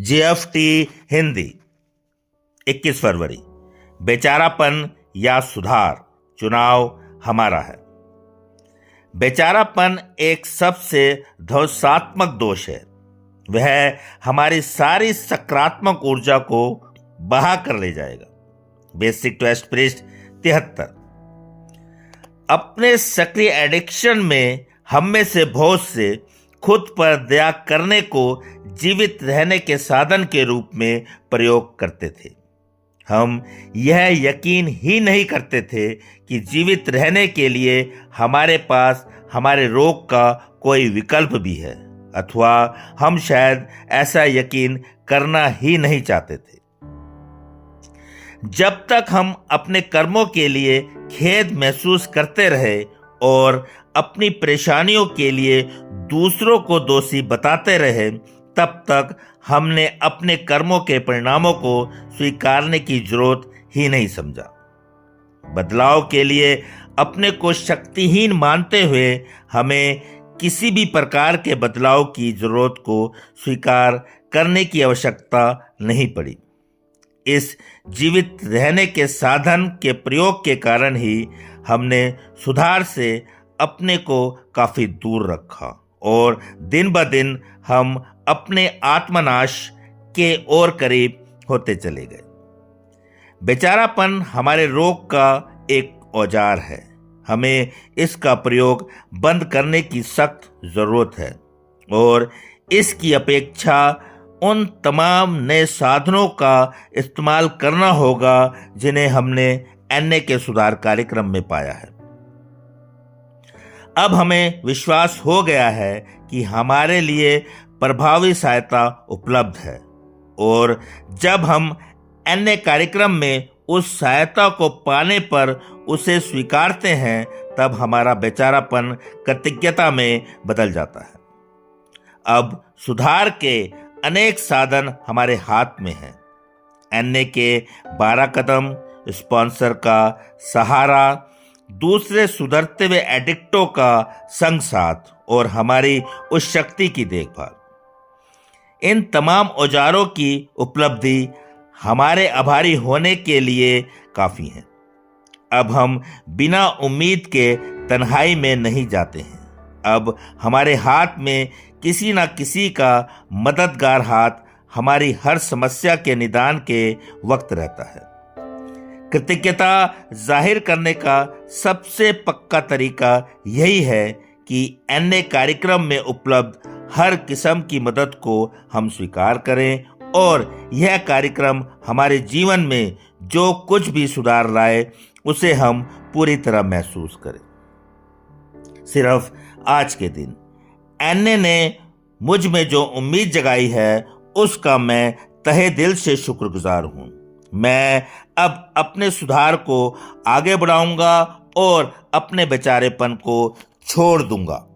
JFT Hindi 21 फरवरी। बेचारापन या सुधार, चुनाव हमारा है। बेचारापन एक सबसे ध्वंसात्मक दोष है। वह हमारी सारी सकारात्मक ऊर्जा को बहा कर ले जाएगा। बेसिक टेस्ट पृष्ठ 73। अपने सक्रिय एडिक्शन में हम में से बहुत से खुद पर दया करने को जीवित रहने के साधन के रूप में प्रयोग करते थे। हम यह यकीन ही नहीं करते थे कि जीवित रहने के लिए हमारे पास हमारे रोग का कोई विकल्प भी है, अथवा हम शायद ऐसा यकीन करना ही नहीं चाहते थे। जब तक हम अपने कर्मों के लिए खेद महसूस करते रहे और अपनी परेशानियों के लिए दूसरों को दोषी बताते रहे, तब तक हमने अपने कर्मों के परिणामों को स्वीकारने की जरूरत ही नहीं समझा। बदलाव के लिए अपने को शक्तिहीन मानते हुए हमें किसी भी प्रकार के बदलाव की जरूरत को स्वीकार करने की आवश्यकता नहीं पड़ी। इस जीवित रहने के साधन के प्रयोग के कारण ही हमने सुधार से अपने को काफी दूर रखा और दिन ब दिन हम अपने आत्मनाश के और करीब होते चले गए। बेचारापन हमारे रोग का एक औजार है। हमें इसका प्रयोग बंद करने की सख्त जरूरत है और इसकी अपेक्षा उन तमाम नए साधनों का इस्तेमाल करना होगा जिन्हें हमने NA के सुधार कार्यक्रम में पाया है। अब हमें विश्वास हो गया है कि हमारे लिए प्रभावी सहायता उपलब्ध है और जब हम NA कार्यक्रम में उस सहायता को पाने पर उसे स्वीकारते हैं, तब हमारा बेचारापन कृतज्ञता में बदल जाता है। अब सुधार के अनेक साधन हमारे हाथ में हैं। NA के 12 कदम, स्पॉन्सर का सहारा, दूसरे सुधरते हुए एडिक्टों का संग साथ और हमारी उस शक्ति की देखभाल। इन तमाम औजारों की उपलब्धि हमारे आभारी होने के लिए काफी है। अब हम बिना उम्मीद के तन्हाई में नहीं जाते हैं। अब हमारे हाथ में किसी न किसी का मददगार हाथ हमारी हर समस्या के निदान के वक्त रहता है। कृतज्ञता जाहिर करने का सबसे पक्का तरीका यही है कि NA कार्यक्रम में उपलब्ध हर किस्म की मदद को हम स्वीकार करें और यह कार्यक्रम हमारे जीवन में जो कुछ भी सुधार लाए उसे हम पूरी तरह महसूस करें। सिर्फ आज के दिन NA ने मुझ में जो उम्मीद जगाई है उसका मैं तहे दिल से शुक्रगुजार हूं। मैं अब अपने सुधार को आगे बढ़ाऊंगा और अपने बेचारेपन को छोड़ दूंगा।